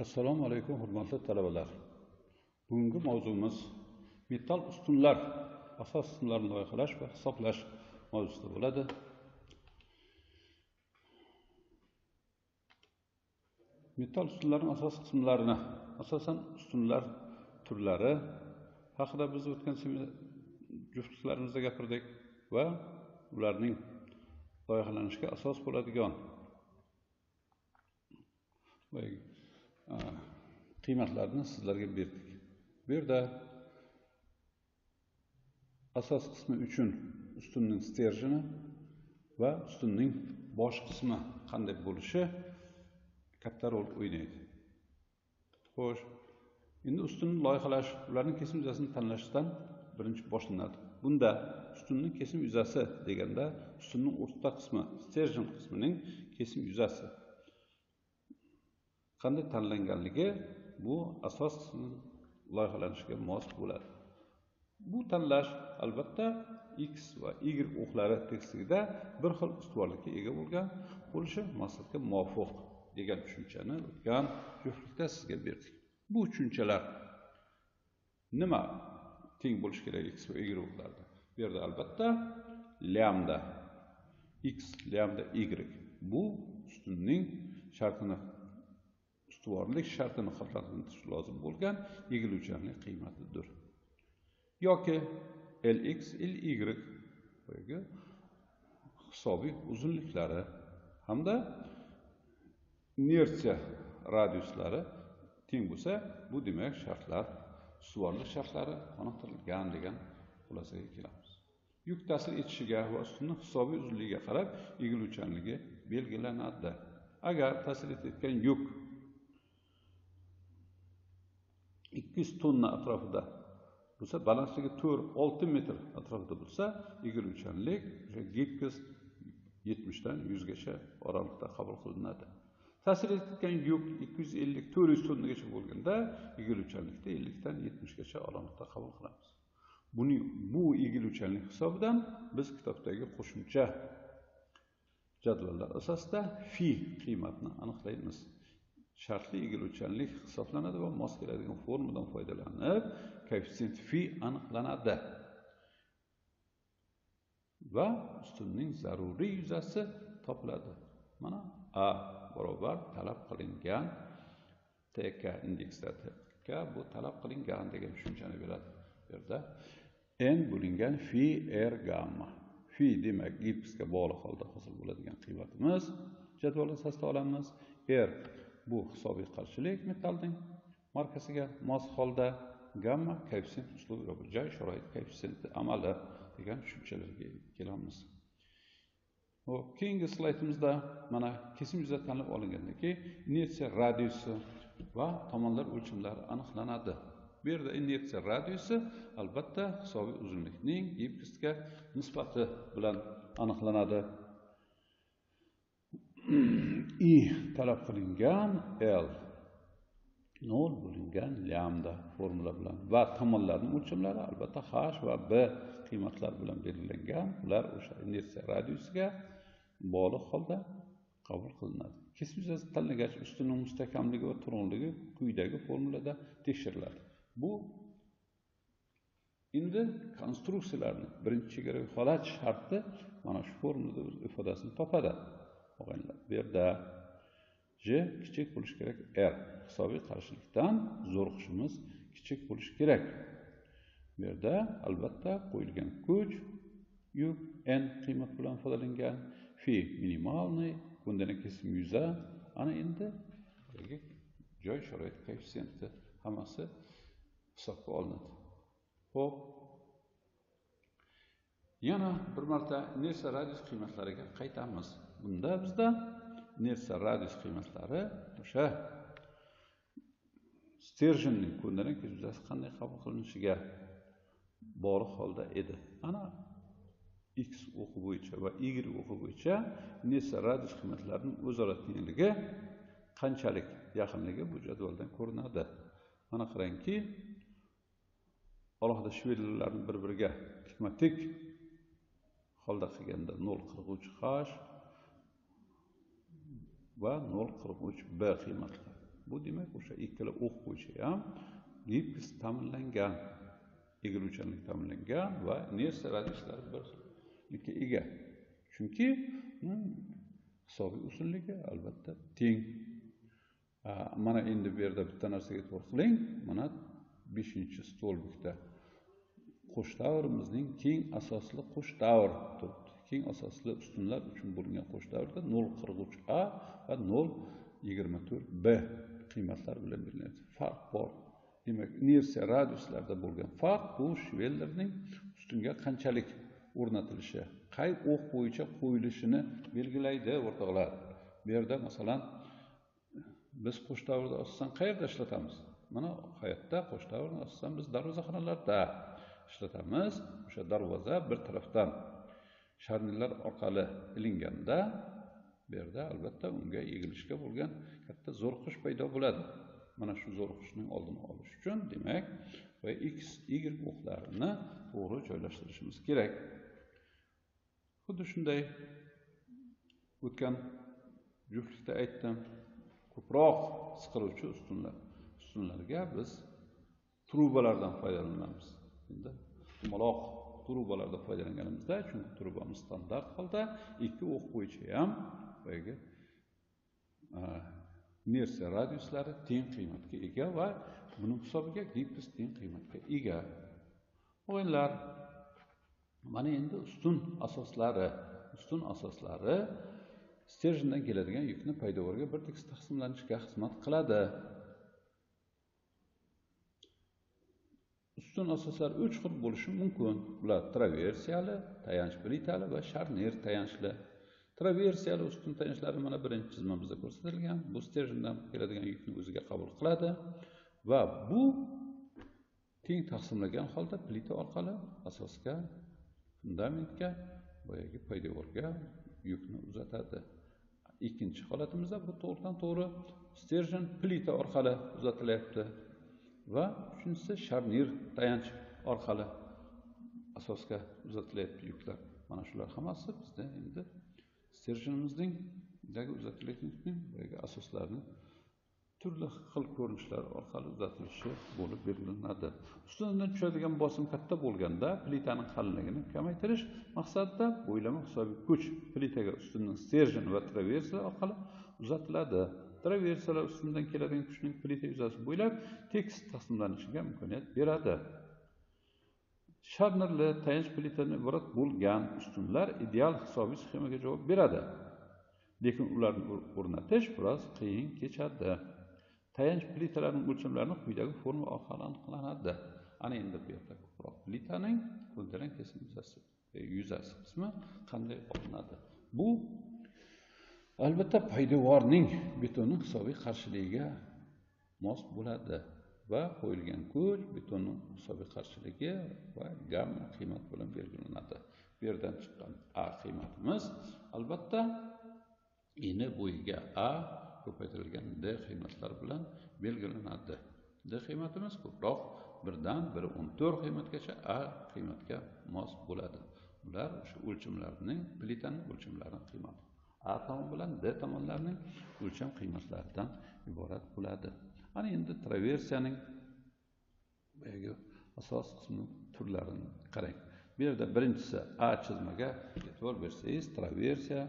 Assalomu alaykum hurmatli talabalar. Bugungi mavzumiz metall ustunlar, asos qismlarini loyihalash va hisoblash mavzusida bo'ladi. Metall ustunlarning asos qismlarini, asosan ustunlar turlari haqida biz o'tgan juftliklarimizda gapirdik va ularning loyihalanishiga asos bo'ladigan qiymatlarni sizlarga berdik. Bu yerda asos qismi uchun ustunning sterjini va ustunning bosh qismi qanday bo'lishi katta rol o'ynaydi. Xo'sh, endi ustunni loyihalash, ularning kesim yuzasini tanlashdan birinchi boshlanadi. Bunda ustunning kesim yuzasi deganda ustunning o'rta qismi, sterjin qismining kesim yuzasi qanday tanlanganligi bu asos loyihalanishiga mos bo'ladi. Bu tanlash albatta X va Y o'qlari tekisligida bir xil ustuvorlikka ega bo'lgan bo'lishi maqsadga muvofiq degan tushunchani o'tgan juftlikda sizga berdik. Bu tushunchalar nima teng bo'lishi kerak X va Y o'qlarda? Bu yerda albatta lambda X, lambda Y bu ustunning shartini ustuvorlik shartini qoplatirish lozim bo'lgan egiluvchanlik qiymatidir. Yoki Lx, Ly hisobiy uzunliklari hamda inersiya radiuslari teng bo'lsa, bu demak shartlar, ustuvorlik shartlari qoniqtirilgan degan xulosaga kelamiz. Yuk ta'sir etishiga va ustunning hisobiy uzunligiga qarab egiluvchanligi belgilanadi. Agar ta'sir etayotgan yuk 200 tonna atrofida bo'lsa, balandligi 4-6 metr atrofida bo'lsa, egiluvchanlik gibkiz 70 dan 100 gacha oralig'ida qabul qilinadi. Ta'sir etgan yuk 250-400 tonnagacha bo'lganda, egiluvchanlikda 50 dan 70 gacha oralig'ida qabul qilamiz. Bu egiluvchanlik hisobidan biz kitobdagi qo'shimcha jadvallar asosida fi qiymatini aniqlaymiz. Shartli egiluvchanlik hisoblanadi va mos keladigan formuladan foydalanib, koeffitsient fi aniqlanadi. Va ustunning zaruriy yuzasi topiladi. Mana A barobar talab qilingan TK indeksda TK bu talab qilingan degan tushunchani beradi. Bu yerda n bo'lingan fi r gamma. Fi demak gipsga bog'liq holda hosil bo'ladigan qiymatimiz jadval asosida olamiz. R bu hisobiy qarshilik metallning markasiga mos holda, gamma koeffitsient uslubi va joy sharoit koeffitsiyenti amali degan tushunchalarga kelamiz. Keyingi slaydimizda mana kesim yuza tanlab olingandan keyin inersiya radiusi va tomonlar o'lchimlari aniqlanadi. Bu yerda inersiya radiusi albatta hisobiy uzunlikning gibkizga nisbati bilan aniqlanadi. I talab qilingan L 0 bo'lingan lambda formula bilan va tomonlarning o'lchamlari albatta H va B qiymatlar bilan belgilangan. Ular o'sha inersiya radiusiga bog'liq holda qabul qilinadi. Kesim yuzasi tanlagach ustunning mustahkamligi va turg'unligi quyidagi formulada tekshiriladi. Bu endi konstruksiyalarning birinchi chegaraviy holat sharti mana shu formulada o'z ifodasini topadi. Bu yerda J kichik bo'lishi kerak R. Hisobiy qarshilikdan zo'riqishimiz kichik bo'lishi kerak. Bu yerda albatta qo'yilgan kuch yuk N qiymat bilan ifodalangan. Fi minimalniy, bundan kesim yuza, ana endi joy sharoit koeffitsiyenti hammasi hisobga olinadi. Xo'p. Yana bir marta inersiya radius qiymatlariga qaytamiz. Bunda bizda inersiya radius qiymatlari o'sha sterjinning ko'ndalang kesim yuzasi qanday qabul qilinishiga bog'liq holda edi. Ana X o'qi bo'yicha va Y o'qi bo'yicha inersiya radius qiymatlarining o'zaro tengligi qanchalik yaqinligi bu jadvaldan ko'rinadi. Mana qarangki, alohida shvellarni bir-biriga tikma-tik holda qilganda 0,43 H va 0,43 B qiymatlar. Bu demak o'sha ikkala o'q bo'yicha ham gipс ta'minlangan, egiluvchanlik ta'minlangan va inersiya radiuslari bir xillikka ega. Chunki hisobiy ustunligi albatta teng. Mana endi bu yerda bitta narsaga e'tibor qiling. Mana 5-stolbikda qo'sh davrimizning keng asosli qo'sh davr turibdi. Keng asosli ustunlar uchun bo'lingan qo'sh davrda 0,43A va 0,24B qiymatlar bilan beriladi. Farq bor. Demak, inersiya radiuslarda bo'lgan farq bu shvellerning ustunga qanchalik o'rnatilishi, qay o'q bo'yicha qo'yilishini belgilaydi, o'rtoqlar. Bu yerda masalan biz qo'sh davrda asosan qayerda ishlatamiz? Mana hayotda qo'sh davrni asosan biz darvozaxonalarda ishlatamiz. O'sha darvoza bir tarafdan sharnirlar orqali ilinganda, bu yerda albatta unga egilishga bo'lgan katta zo'riqish paydo bo'ladi. Mana shu zo'riqishning oldini olish uchun demak va x, y o'qlarini to'g'ri joylashtirishimiz kerak. Xuddi shunday o'tgan juftlikda aytdim, ko'proq siqiluvchi ustunlarga biz trubalardan foydalanamiz. Endi dumaloq trubalardan foydalanganimizda, chunki trubamiz standart holda ikki o'q bo'yicha ham boyagi inersiya radiuslari teng qiymatga ega va buning hisobiga gipс teng qiymatga ega. O'yinlar, mana endi ustun asoslari sterjindan keladigan yukni paydavorga bir tekis taqsimlanishga xizmat qiladi. Ustun asoslar 3 xil bo'lishi mumkin. Bular traversiyali, tayanch plitali va sharnir tayanchli. Traversiyali ustun tayanchlari mana birinchi chizmamizda ko'rsatilgan. Bu sterjindan keladigan yukni o'ziga qabul qiladi va bu teng taqsimlagan holda plita orqali asosga, fundamentga, boyagi paydavorga yukni uzatadi. Ikkinchi holatimizda bu to'g'ridan to'g'ri sterjin plita orqali uzatilyapti va uchinchisi sharnir tayanch orqali asosga uzatilyapti yuklar. Mana shular hammasi bizda endi sterjinimizning uzatilayotgan asoslarni turli xil ko'rinishlar orqali uzatilishi bo'lib belgilanadi. Ustundan tushadigan bosim katta bo'lganda plitaning qalinligini kamaytirish maqsadida bo'ylama hisobiy kuch plitaga ustunning sterjin va traversiya orqali uzatiladi. Traversiyalar ustundan keladigan kuchning plita yuzasi bo'ylab tekis taqsimlanishiga imkoniyat beradi. Sharnirli tayanch plitadan iborat bo'lgan ustunlar ideal hisobiy sxemaga javob beradi. Lekin ularni o'rnatish biroz qiyin kechadi. Tayanch plitalarning o'lchamlarini quyidagi formula orqali aniqlanadi. Ana endi bu yerda ko'proq plitaning ko'ndalang kesim yuzasi qismi qanday olinadi? Bu albatta paydavorning betonning hisobiy qarshiligiga mos bo'ladi va qo'yilgan kuch betonning hisobiy qarshiligi va gamma qiymat bilan belgilanadi. Bu yerdan chiqqan A qiymatimiz albatta eni bo'yiga A ko'paytirilgan D qiymatlar bilan belgilanadi. D qiymatimiz ko'proq 1dan 1,14 qiymatgacha A qiymatga mos bo'ladi. Ular o'sha o'lchamlarning, plitaning o'lchamlarining qiymati A tomon bilan D tomonlarining o'lcham qiymatlaridan iborat bo'ladi. Ana endi traversiyaning asos qismi turlarini qarang. Bu yerda birinchisi A chizmaga e'tibor bersangiz, traversiya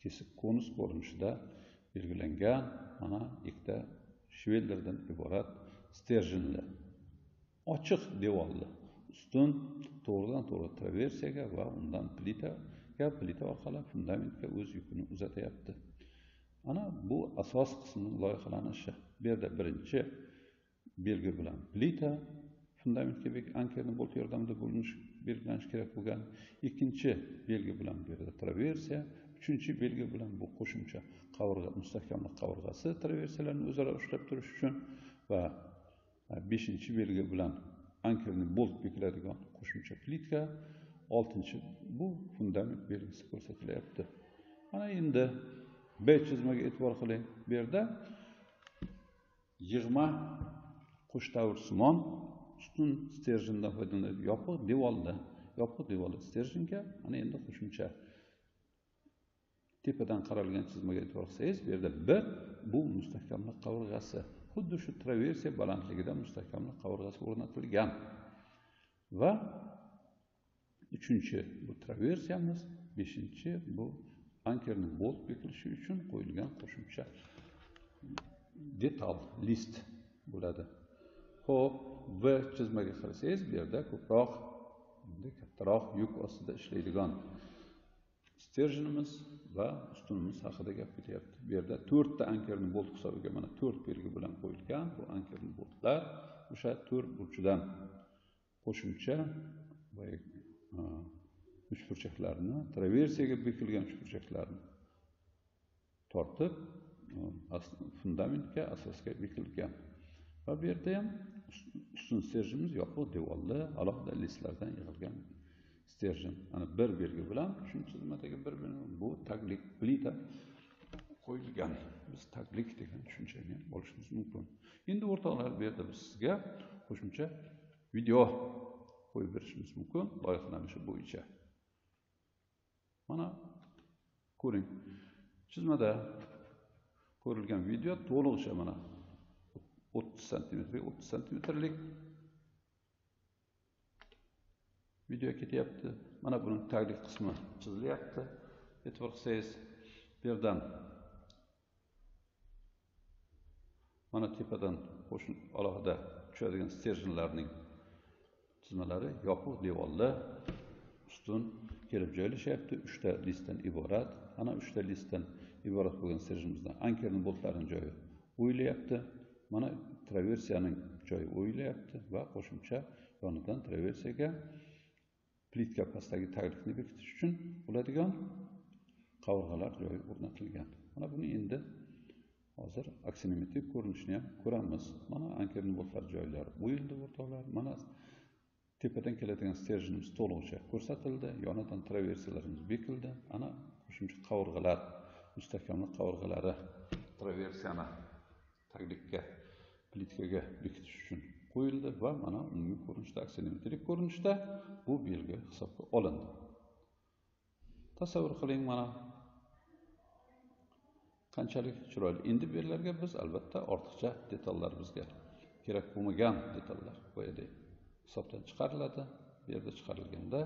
kesik konus ko'rinishida belgilangan mana ikkita shvellerdan iborat sterjinli ochiq devorli ustun to'g'ridan to'g'ri traversiyaga va undan plita orqali fundamentga o'z yukini uzatyapti. Mana bu asos qismining loyihalanishi. Bu yerda birinchi belgi bilan plita fundamentga ankerni bolt yordamida belgilanishi kerak bo'lgan. Ikkinchi belgi bilan bu yerda traversiya, uchinchi belgi bilan bu qo'shimcha qavurg'a, mustahkamlik qavurg'asi traversiyalarni o'zaro ushlab turish uchun va beshinchi belgi bilan ankerning bolt bekiladigan qo'shimcha plitka, oltinchi bu fundament belgisi ko'rsatilyapti. Mana endi B chizmaga e'tibor qiling. Bu yerda yig'ma qo'shdavursimon ustun sterjindan foydalaniladi. Yopiq devorli sterjinga mana endi qo'shimcha tepadan qaralgan chizmaga e'tibor qilsangiz, bu yerda 1 bu mustahkamlik qavurg'asi. Xuddi shu traversiya balandligida mustahkamlik qavurg'asi o'rnatilgan. Va 3-chi bu traversiyamiz, 5-chi bu ankerning bolt bekilishi uchun qo'yilgan qo'shimcha detal list bo'ladi. Xo'p, V chizmaga qarasangiz, bu yerda ko'proq, kattaroq yuk ostida ishlaydigan sterjinimiz va ustunimiz haqida gap ketyapti. Bu yerda 4 ta ankerning bolt hisobiga mana 4 belgi bilan qo'yilgan. Bu ankerning boltlar o'sha 4 burchidan qo'shimcha va uchburchaklarni, traversiyaga bekilgan uchburchaklarni tortib, fundamentga, asosga bekilgan. Va bu yerda ham ustun sterjimiz yopiq devorli, alohida listlardan yig'ilgan sterjin. Ana bir belgi bilan, 3-chizmadagi bir belgi, bu taglik plita qo'yilgan. Biz taglik degan tushunchani ham olishimiz mumkin. Endi o'rtoqlar, bu yerda biz sizga qo'shimcha video qo'yib berishimiz mumkin loyihalanishi bo'yicha. Mana ko'ring. Chizmada ko'rilgan video to'lig'icha mana 30 cm ga 30 cmlik video ketyapti. Mana buning taglik qismi chizilyapti. E'tibor qilsangiz, bu yerdan mana tepadan qo'shni alohida tushadigan sterjinlarning chizmalari yopiq devorli ustun kelib joylashyapti. 3 ta listdan iborat. Ana 3 ta listdan iborat bo'lgan sterjimizdan ankerning boltlarining joyi o'yilyapti. Mana traversiyaning joyi o'yilyapti va qo'shimcha yonidan traversiyaga plitka pastdagi taglikni bekitish uchun bo'ladigan qavurg'alar joyi o'rnatilgan. Mana buni endi hozir aksinometrik ko'rinishini ham ko'ramiz. Mana ankerning boltlari joylari o'yildi o'rtoqlar. Mana tepadan keladigan sterjinimiz to'lig'icha ko'rsatildi. Yonidan traversiyalarimiz bekildi. Ana qo'shimcha qavurg'alar, mustahkamlik qavurg'alari traversiyani taglikka, plitkaga bekitish uchun qo'yildi va mana umumiy ko'rinishda, aksinometrik ko'rinishda bu belgi hisobga olindi. Tasavvur qiling, mana qanchalik chiroyli. Endi bu yerlarga biz albatta ortiqcha detallar, bizga kerak bo'lmagan detallar qo'ydik. Hisobdan chiqariladi. Bu yerda chiqarilganda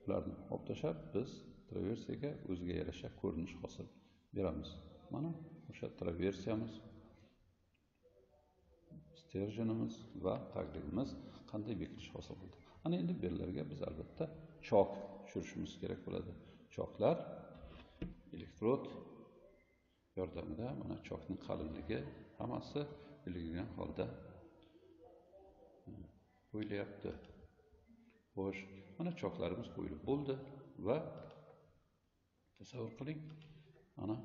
ularni olib tashlab biz traversiyaga o'ziga yarasha ko'rinish hosil beramiz. Mana o'sha traversiyamiz, sterjinimiz va tagligimiz qanday bekilish hosil qildi. Ana endi bu yerlarga biz albatta chok tushirishimiz kerak bo'ladi. Choklar elektrod yordamida mana chokning qalinligi hammasi belgilangan holda qo'yilyapti. Xo'sh, mana choklarimiz qo'yilib bo'ldi va tasavvur qiling, mana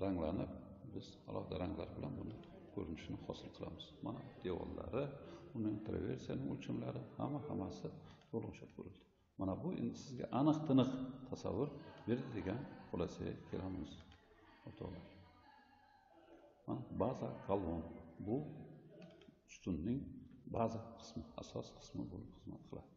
ranglanib, biz alohida ranglar bilan buni ko'rinishini hosil qilamiz. Mana devorlari, uning traversiyaning o'lchamlari, hammasi to'lig'icha ko'rildi. Mana bu endi sizga aniq-tiniq tasavvur berdi degan xulosaga kelamiz o'rtoqlar. Mana baza kolon, bu ustunning baza qismi, asos qismi bo'lib xizmat qiladi.